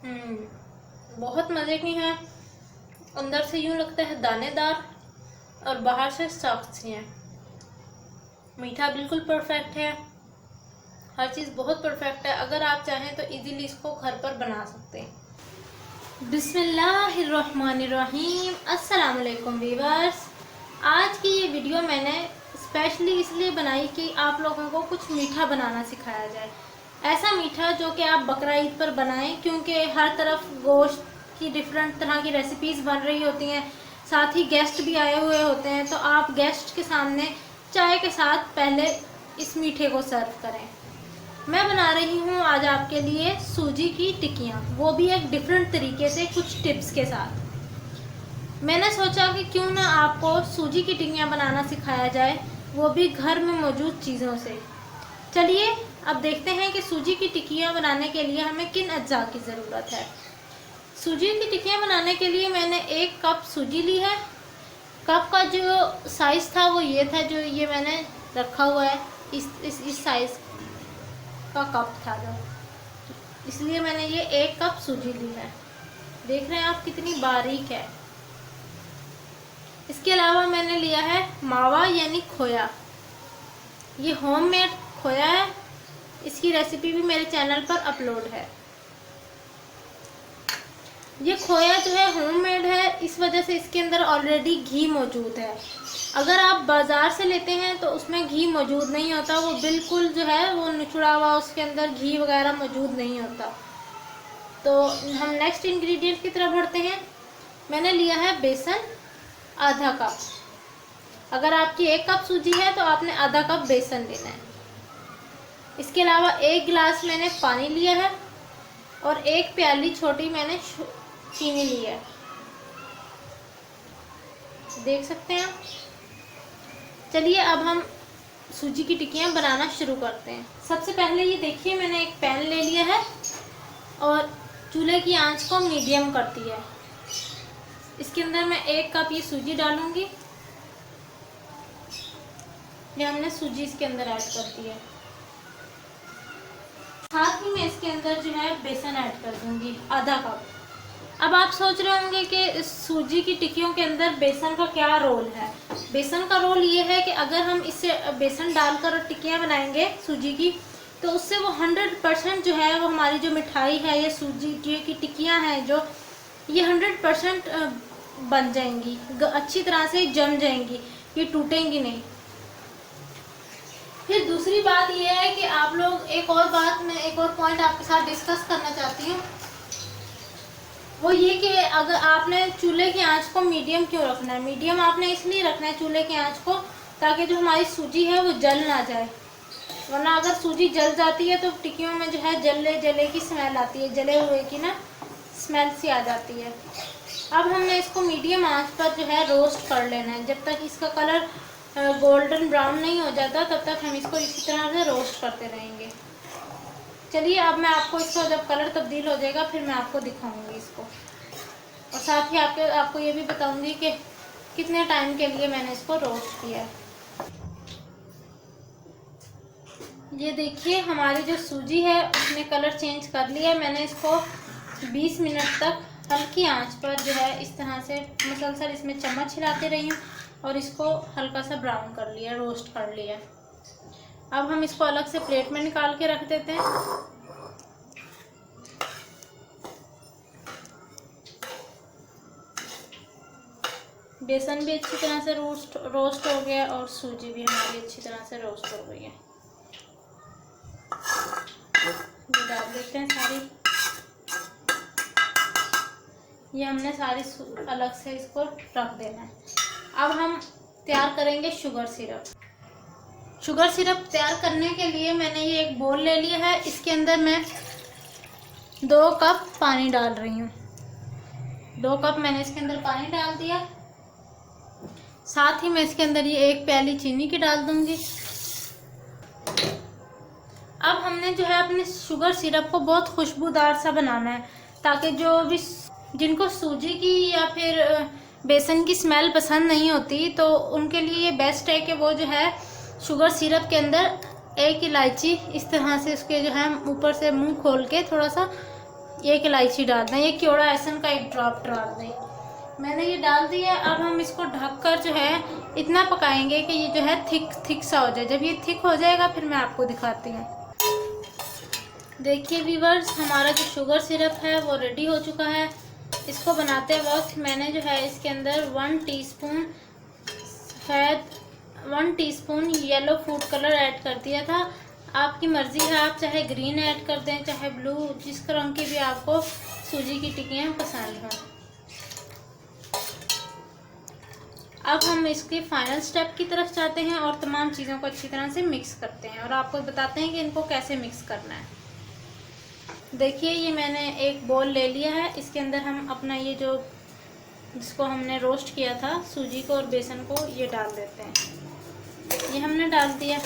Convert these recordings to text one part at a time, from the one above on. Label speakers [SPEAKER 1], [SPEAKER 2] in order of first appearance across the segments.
[SPEAKER 1] बहुत मज़े की है। अंदर से यूँ लगता है दानेदार और बाहर से सॉफ्ट सी है। मीठा बिल्कुल परफेक्ट है, हर चीज़ बहुत परफेक्ट है। अगर आप चाहें तो इजीली इसको घर पर बना सकते हैं। बिस्मिल्लाहिर्रहमानिर्रहीम। अस्सलाम वालेकुम वीवर्स। आज की ये वीडियो मैंने स्पेशली इसलिए बनाई कि आप लोगों को कुछ मीठा बनाना सिखाया जाए। ऐसा मीठा जो कि आप बकरा ईद पर बनाएं, क्योंकि हर तरफ गोश्त की डिफरेंट तरह की रेसिपीज़ बन रही होती हैं, साथ ही गेस्ट भी आए हुए होते हैं। तो आप गेस्ट के सामने चाय के साथ पहले इस मीठे को सर्व करें। मैं बना रही हूँ आज आपके लिए सूजी की टिक्कियाँ, वो भी एक डिफरेंट तरीके से, कुछ टिप्स के साथ। मैंने सोचा कि क्यों ना आपको सूजी की टिक्कियाँ बनाना सिखाया जाए, वो भी घर में मौजूद चीज़ों से। चलिए अब देखते हैं कि सूजी की टिक्कियाँ बनाने के लिए हमें किन अज्जा की ज़रूरत है। सूजी की टिक्कियाँ बनाने के लिए मैंने 1 कप सूजी ली है। कप का जो साइज़ था वो ये था, जो ये मैंने रखा हुआ है, इस साइज़ का कप था जो, इसलिए मैंने ये 1 कप सूजी ली है। देख रहे हैं आप कितनी बारीक है। इसके अलावा मैंने लिया है मावा यानी खोया। ये होममेड खोया है, इसकी रेसिपी भी मेरे चैनल पर अपलोड है। ये खोया जो है होममेड है, इस वजह से इसके अंदर ऑलरेडी घी मौजूद है। अगर आप बाज़ार से लेते हैं तो उसमें घी मौजूद नहीं होता, वो बिल्कुल जो है वो निचुड़ा हुआ, उसके अंदर घी वगैरह मौजूद नहीं होता। तो हम नेक्स्ट इंग्रेडिएंट की तरफ बढ़ते हैं। मैंने लिया है बेसन आधा कप। अगर आपकी 1 कप सूजी है तो आपने आधा कप बेसन लेना है। इसके अलावा 1 गिलास मैंने पानी लिया है और 1 प्याली छोटी मैंने चीनी ली है। देख सकते हैं आप। चलिए अब हम सूजी की टिक्कियाँ बनाना शुरू करते हैं। सबसे पहले ये देखिए, मैंने एक पैन ले लिया है और चूल्हे की आंच को मीडियम कर दिया है। इसके अंदर मैं 1 कप ये सूजी डालूंगी। ये हमने सूजी इसके अंदर ऐड कर दी है। साथ ही मैं इसके अंदर जो है बेसन ऐड कर दूंगी आधा कप। अब आप सोच रहे होंगे कि इस सूजी की टिक्कियों के अंदर बेसन का क्या रोल है। बेसन का रोल ये है कि अगर हम इससे बेसन डालकर टिक्कियाँ बनाएंगे सूजी की, तो उससे वो 100% जो है वो हमारी जो मिठाई है, ये सूजी की टिक्कियाँ हैं जो, ये 100% बन जाएंगी, अच्छी तरह से जम जाएंगी, ये टूटेंगी नहीं। फिर दूसरी बात यह है कि आप लोग, एक और पॉइंट आपके साथ डिस्कस करना चाहती हूँ, वो ये कि अगर आपने चूल्हे की आंच को मीडियम क्यों रखना है। मीडियम आपने इसलिए रखना है चूल्हे की आंच को, ताकि जो हमारी सूजी है वो जल ना जाए। वरना अगर सूजी जल जाती है तो टिक्कियों में जो है जले की स्मेल आती है, जले हुए की ना स्मेल सी आ जाती है। अब हमने इसको मीडियम आंच पर जो है रोस्ट कर लेना है। जब तक इसका कलर गोल्डन ब्राउन नहीं हो जाता तब तक हम इसको इसी तरह से रोस्ट करते रहेंगे। चलिए अब मैं आपको इसका जब कलर तब्दील हो जाएगा फिर मैं आपको दिखाऊंगी इसको, और साथ ही आपको ये भी बताऊंगी कि कितने टाइम के लिए मैंने इसको रोस्ट किया है। ये देखिए हमारी जो सूजी है उसने कलर चेंज कर लिया है। मैंने इसको 20 मिनट तक हल्की आंच पर जो है इस तरह से मुसलसल इसमें चम्मच हिलाते रही हूँ और इसको हल्का सा ब्राउन कर लिया, रोस्ट कर लिया। अब हम इसको अलग से प्लेट में निकाल के रख देते हैं। बेसन भी अच्छी तरह से रोस्ट हो गया और सूजी भी हमारी अच्छी तरह से रोस्ट हो गई है। ये डाल देते हैं सारी, ये हमने सारी अलग से इसको रख देना है। अब हम तैयार करेंगे शुगर सिरप। शुगर सिरप तैयार करने के लिए मैंने ये एक बोल ले लिया है। इसके अंदर मैं 2 कप पानी डाल रही हूँ। 2 कप मैंने इसके अंदर पानी डाल दिया। साथ ही मैं इसके अंदर ये 1 प्याली चीनी की डाल दूंगी। अब हमने जो है अपने शुगर सिरप को बहुत खुशबूदार सा बनाना है, ताकि जो भी जिनको सूजी की या फिर बेसन की स्मेल पसंद नहीं होती तो उनके लिए ये बेस्ट है कि वो जो है शुगर सिरप के अंदर 1 इलायची इस तरह से उसके जो है ऊपर से मुंह खोल के थोड़ा सा 1 इलायची डाल दें, ये केवड़ा एसन का 1 ड्रॉप डाल दें। मैंने ये डाल दिया। अब हम इसको ढककर जो है इतना पकाएंगे कि ये जो है थिक सा हो जाए। जब ये थिक हो जाएगा फिर मैं आपको दिखाती हूँ। देखिए व्यूअर्स, हमारा जो शुगर सिरप है वो रेडी हो चुका है। इसको बनाते वक्त मैंने जो है इसके अंदर 1 teaspoon yellow food colour add कर दिया था। आपकी मर्ज़ी है, आप चाहे ग्रीन ऐड कर दें चाहे ब्लू, जिस रंग की भी आपको सूजी की टिक्कियाँ पसंद हों। अब हम इसके फाइनल स्टेप की तरफ जाते हैं और तमाम चीज़ों को अच्छी तरह से मिक्स करते हैं और आपको बताते हैं कि इनको कैसे मिक्स करना है। देखिए ये मैंने एक बोल ले लिया है। इसके अंदर हम अपना ये जो जिसको हमने रोस्ट किया था सूजी को और बेसन को ये डाल देते हैं। ये हमने डाल दिया।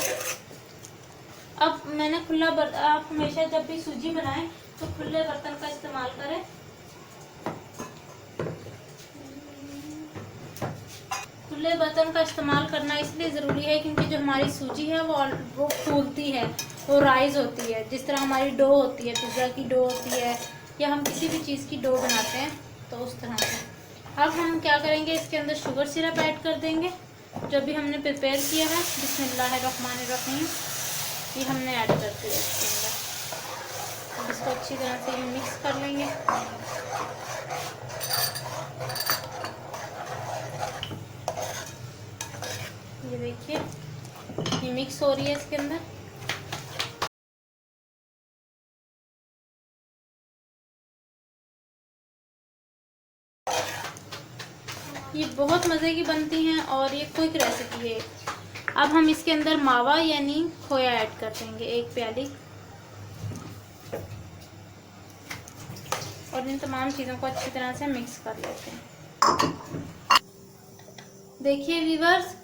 [SPEAKER 1] अब मैंने आप हमेशा जब भी सूजी बनाएं तो खुले बर्तन का इस्तेमाल करें। खुले बर्तन का इस्तेमाल करना इसलिए ज़रूरी है क्योंकि जो हमारी सूजी है वो फूलती है, वो राइज होती है। जिस तरह हमारी डो होती है, पिज़्ज़ा की डो होती है या हम किसी भी चीज़ की डो बनाते हैं तो उस तरह से। अब हम क्या करेंगे, इसके अंदर शुगर सिरप ऐड कर देंगे जो भी हमने प्रिपेयर किया है। बिस्मिल्लाहिर्रहमानिर्रहीम, ये हमने ऐड कर दिया इसके अंदर। अब इसको अच्छी तरह से मिक्स कर लेंगे। ये देखिए ये मिक्स हो रही है इसके अंदर। ये बहुत मज़े की बनती हैं और ये क्विक रेसिपी है। अब हम इसके अंदर मावा यानी खोया ऐड कर देंगे 1 प्याली और इन तमाम चीज़ों को अच्छी तरह से मिक्स कर लेते हैं। देखिए व्यूअर्स,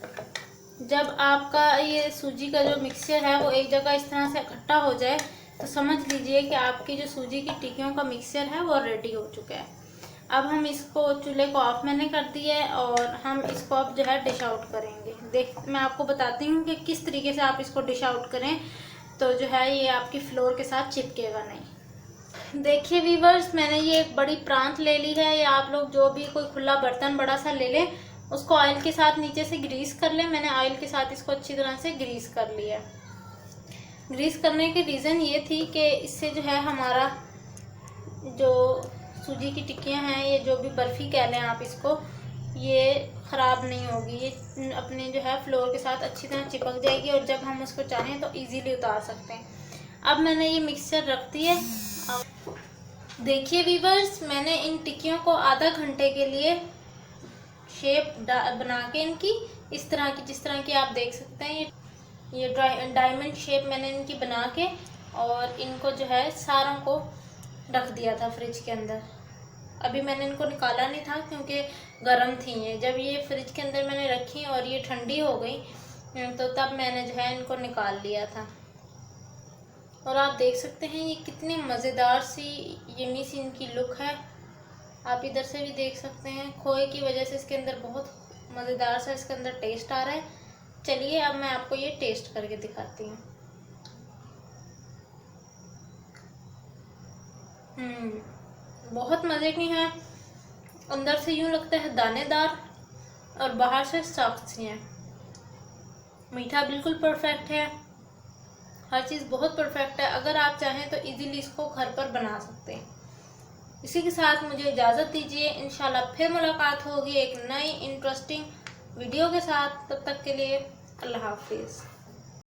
[SPEAKER 1] जब आपका ये सूजी का जो मिक्सचर है वो एक जगह इस तरह से इकट्ठा हो जाए तो समझ लीजिए कि आपकी जो सूजी की टिक्कियों का मिक्सचर है वो रेडी हो चुका है। अब हम इसको चूल्हे को ऑफ मैंने कर दिया है और हम इसको अब जो है डिश आउट करेंगे। मैं आपको बताती हूँ कि किस तरीके से आप इसको डिश आउट करें तो जो है ये आपकी फ्लोर के साथ चिपकेगा नहीं। देखिए व्यूअर्स, मैंने ये एक बड़ी प्रांत ले ली है या आप लोग जो भी कोई खुला बर्तन बड़ा सा ले लें, उसको ऑयल के साथ नीचे से ग्रीस कर लें। मैंने ऑयल के साथ इसको अच्छी तरह से ग्रीस कर लिया। ग्रीस करने की रीज़न ये थी कि इससे जो है हमारा जो सूजी की टिक्कियाँ हैं, ये जो भी बर्फ़ी कह लें आप इसको, ये ख़राब नहीं होगी। ये अपने जो है फ्लोर के साथ अच्छी तरह चिपक जाएगी और जब हम उसको चाहें तो इजीली उतार सकते हैं। अब मैंने ये मिक्सचर रख दी है। देखिए व्यूअर्स, मैंने इन टिक्कियों को आधा घंटे के लिए शेप बना के इनकी इस तरह की, जिस तरह की आप देख सकते हैं, ये डायमंड शेप मैंने इनकी बना के और इनको जो है सारों को रख दिया था फ्रिज के अंदर। अभी मैंने इनको निकाला नहीं था क्योंकि गर्म थी ये। जब ये फ्रिज के अंदर मैंने रखी और ये ठंडी हो गई तो तब मैंने जो है इनको निकाल लिया था। और आप देख सकते हैं ये कितनी मज़ेदार सी यम्मी सी इनकी लुक है। आप इधर से भी देख सकते हैं, खोए की वजह से इसके अंदर बहुत मज़ेदार सा इसके अंदर टेस्ट आ रहा है। चलिए अब मैं आपको ये टेस्ट करके दिखाती हूँ। बहुत मज़े की हैं। अंदर से यूँ लगता है दानेदार और बाहर से सॉफ्ट सी हैं। मीठा बिल्कुल परफेक्ट है, हर चीज़ बहुत परफेक्ट है। अगर आप चाहें तो इजीली इसको घर पर बना सकते हैं। इसी के साथ मुझे इजाज़त दीजिए। इंशाल्लाह फिर मुलाकात होगी एक नई इंटरेस्टिंग वीडियो के साथ। तब तक के लिए अल्लाह हाफिज़।